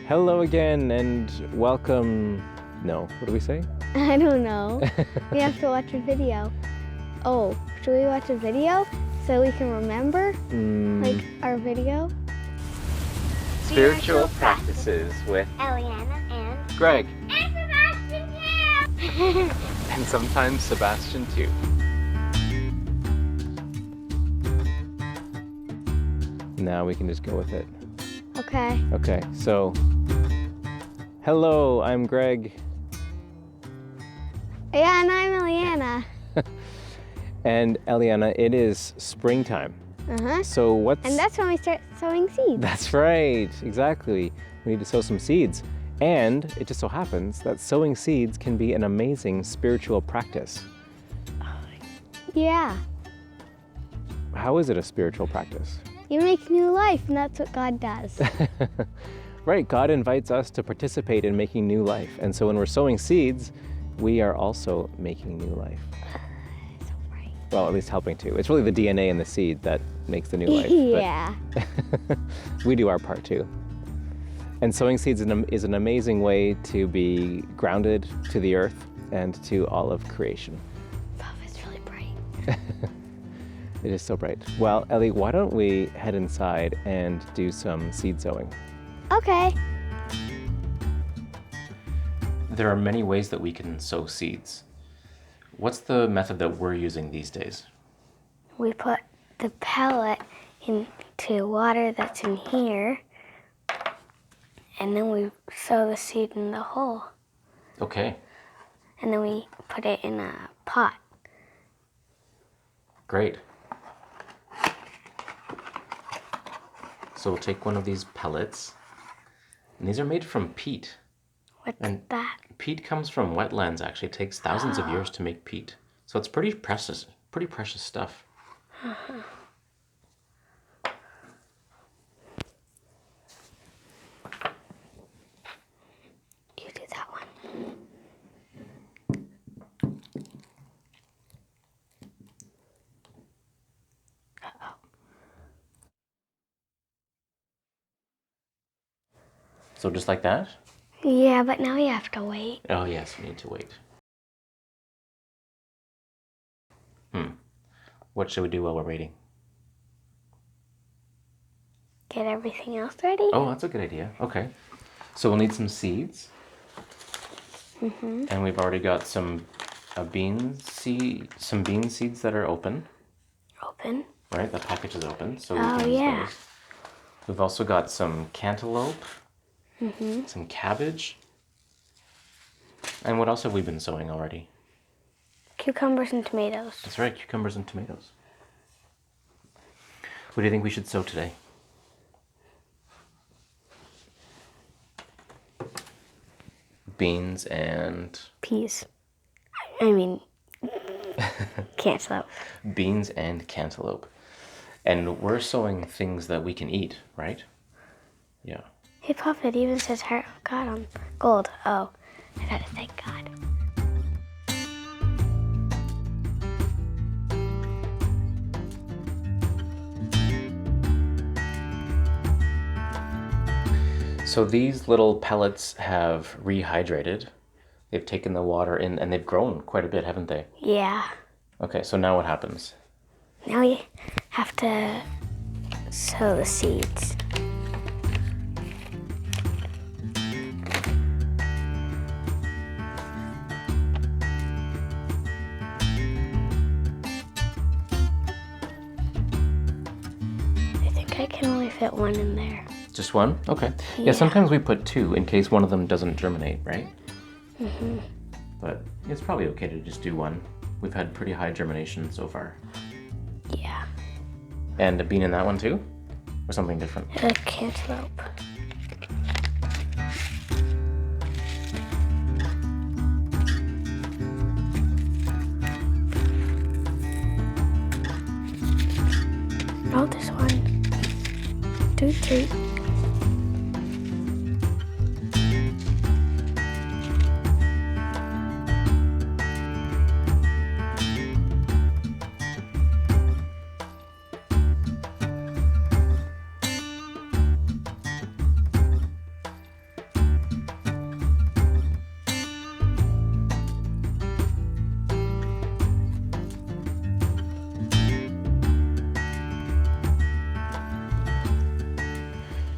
Hello again and welcome. No, what do we say? I don't know. We have to watch a video. Oh, should we watch a video so we can remember like our video? Spiritual practices with Eliana and Greg. Sebastian too. And sometimes Sebastian too. Now we can just go with it. Okay. Okay, so hello, I'm Greg. Yeah, and I'm Eliana. And Eliana, it is springtime. So what's... And that's when we start sowing seeds. That's right, exactly. We need to sow some seeds. And it just so happens that sowing seeds can be an amazing spiritual practice. Yeah. How is it a spiritual practice? You make new life, and that's what God does. Right, God invites us to participate in making new life. And so when we're sowing seeds, we are also making new life. So right. Well, at least helping to. It's really the DNA in the seed that makes the new life. Yeah. But we do our part too. And sowing seeds is an amazing way to be grounded to the earth and to all of creation. Oh, it's really bright. It is so bright. Well, Ellie, why don't we head inside and do some seed sowing? Okay. There are many ways that we can sow seeds. What's the method that we're using these days? We put the pellet into water that's in here, and then we sow the seed in the hole. Okay, And then we put it in a pot. great. So we'll take one of these pellets, and these are made from peat. What's And that? peat comes from wetlands, actually. It takes thousands of years to make peat. So it's pretty precious stuff. You do that one. Uh-oh. So just like that? Yeah, but now you have to wait. Oh yes, we need to wait. What should we do while we're waiting? Get everything else ready? Oh, that's a good idea. Okay. So we'll need some seeds. And we've already got some bean seeds that are open. Open. Right, the package is open, so we Oh, can use yeah. those. We've also got some cantaloupe, some cabbage. And what else have we been sowing already? Cucumbers and tomatoes. That's right, cucumbers and tomatoes. What do you think we should sow today? Beans and... Peas. I mean, cantaloupe. Beans and cantaloupe. And we're sowing things that we can eat, right? Yeah. Hey, Pop, it even says heart of God on gold. Oh, I gotta thank God. So these little pellets have rehydrated. They've taken the water in and they've grown quite a bit, haven't they? Yeah. Okay, so now what happens? Now we have to sow the seeds. I think I can only fit one in there. Just one? Okay. Yeah, Yeah. sometimes we put two in case one of them doesn't germinate, right? But it's probably okay to just do one. We've had pretty high germination so far. Yeah. And a bean in that one too? Or something different? A cantaloupe. Oh, this one. 2, 3.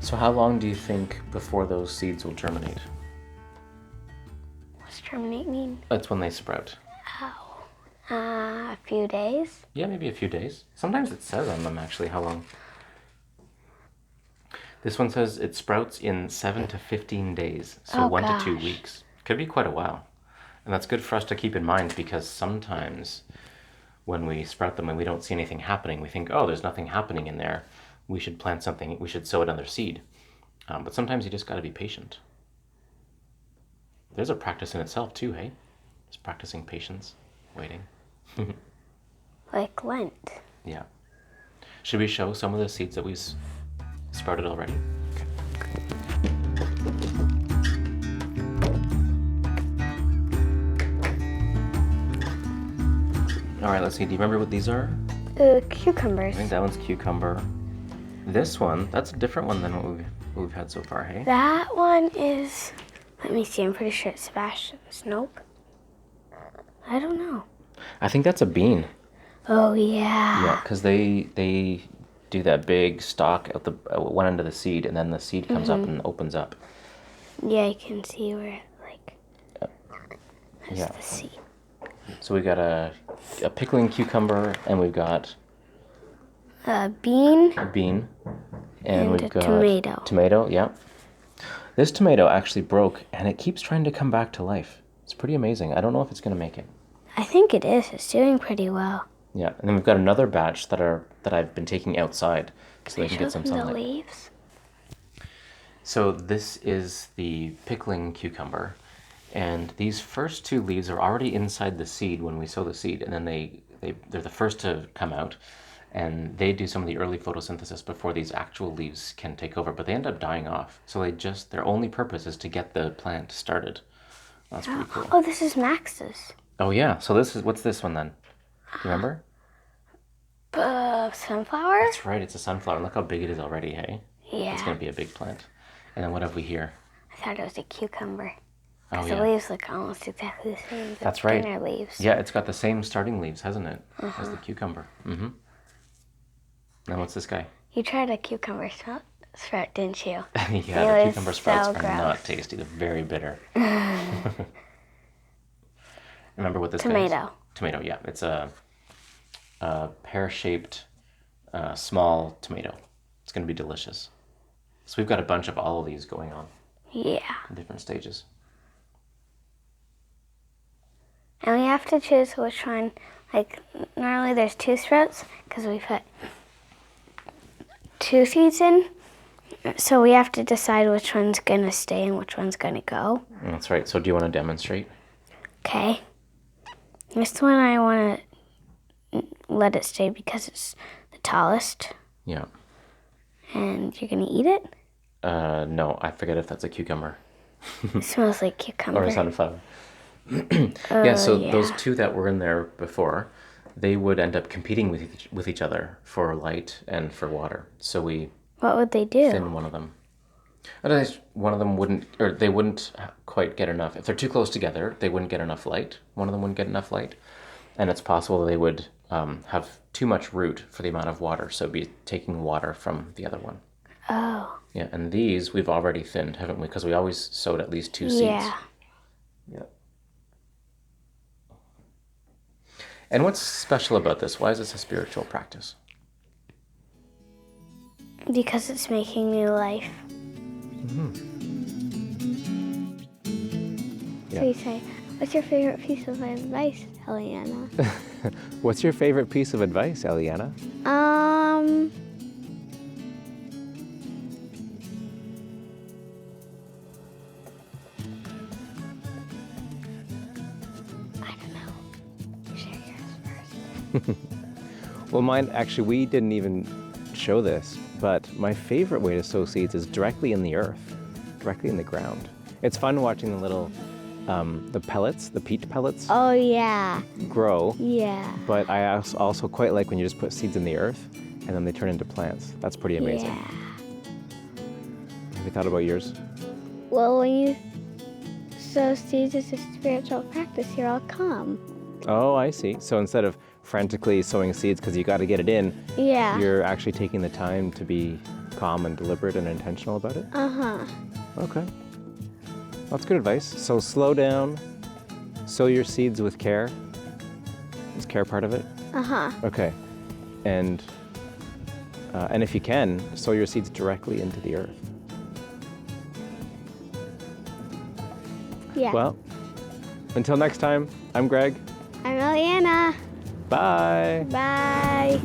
So how long do you think before those seeds will germinate? What's germinate mean? That's when they sprout. Oh, a few days. Yeah, maybe a few days. Sometimes it says on them actually how long. This one says it sprouts in 7 to 15 days, so Oh, 1 to 2 gosh. weeks. Could be quite a while. And that's good for us to keep in mind because sometimes when we sprout them and we don't see anything happening, we think, oh, there's nothing happening in there. We should plant something, we should sow another seed. But sometimes you just got to be patient. There's a practice in itself too, hey? Just practicing patience, waiting. Like Lent. Yeah. Should we show some of the seeds that we've sprouted already? All right, let's see. Do you remember what these are? Cucumbers. I think that one's cucumber. This one, that's a different one than what we've had so far, hey? That one is, let me see, I'm pretty sure it's Sebastian's. Nope. I don't know. I think that's a bean. Oh, yeah. Yeah, because they do that big stalk at the one end of the seed, and then the seed comes up and opens up. Yeah, you can see where it, like, that's Yeah. the seed. So we got a pickling cucumber, and we've got A bean. a bean, and And we've a got tomato. Tomato, yeah. This tomato actually broke, and it keeps trying to come back to life. It's pretty amazing. I don't know if it's going to make it. I think it is. It's doing pretty well. Yeah, and then we've got another batch that I've been taking outside so they can Show get some them the sunlight. leaves. So this is the pickling cucumber, and these first 2 leaves are already inside the seed when we sow the seed, and then they're the first to come out, and they do some of the early photosynthesis before these actual leaves can take over, but they end up dying off. So their only purpose is to get the plant started. That's pretty cool. Oh, this is Max's. Oh yeah, so what's this one then? Do you remember? Sunflower? That's right, it's a sunflower. Look how big it is already, hey? Yeah. It's going to be a big plant. And then what have we here? I thought it was a cucumber. Oh, Because yeah. the leaves look almost exactly the same as the That's right. thinner leaves. Yeah, it's got the same starting leaves, hasn't it, as the cucumber. Mm-hmm. And what's this guy? You tried a cucumber sprout, didn't you? Yeah, It the was cucumber sprouts so are gross. not tasty. They're very bitter. Remember what this guy Tomato. is? Tomato, yeah. It's a pear-shaped, small tomato. It's going to be delicious. So we've got a bunch of all of these going on Yeah. in different stages. And we have to choose which one. Like, normally there's 2 sprouts because we put 2 seeds in. So we have to decide which one's going to stay and which one's going to go. That's right. So do you want to demonstrate? Okay. This one I want to let it stay because it's the tallest. Yeah. And you're going to eat it? No, I forget if that's a cucumber It smells like cucumber. or a sunflower. Yeah, so yeah. those 2 that were in there before, they would end up competing with each other for light and for water. So we What would they do? thin one of them. Otherwise, one of them they wouldn't quite get enough. If they're too close together, they wouldn't get enough light. One of them wouldn't get enough light. And it's possible they would have too much root for the amount of water, so be taking water from the other one. Oh. Yeah, and these we've already thinned, haven't we? Because we always sowed at least 2 seeds. Yeah. Yeah. And what's special about this? Why is this a spiritual practice? Because it's making new life. Yeah. So you say, what's your favorite piece of advice, Eliana? What's your favorite piece of advice, Eliana? I don't know. Share yours first. Well, mine, actually, we didn't even show this, but my favorite way to sow seeds is directly in the earth, directly in the ground. It's fun watching the little, the pellets, the peach pellets, Oh, yeah. grow, Yeah. but I also quite like when you just put seeds in the earth and then they turn into plants. That's pretty amazing. Yeah. Have you thought about yours? Well, when you sow seeds as a spiritual practice, you're all calm. Oh, I see. So instead of frantically sowing seeds because you got to get it in. Yeah. You're actually taking the time to be calm and deliberate and intentional about it. Uh-huh. Okay. That's good advice. So slow down, sow your seeds with care. Is care part of it? Uh-huh. Okay. And if you can, sow your seeds directly into the earth. Yeah. Well, until next time, I'm Greg. I'm Eliana. Bye. Bye.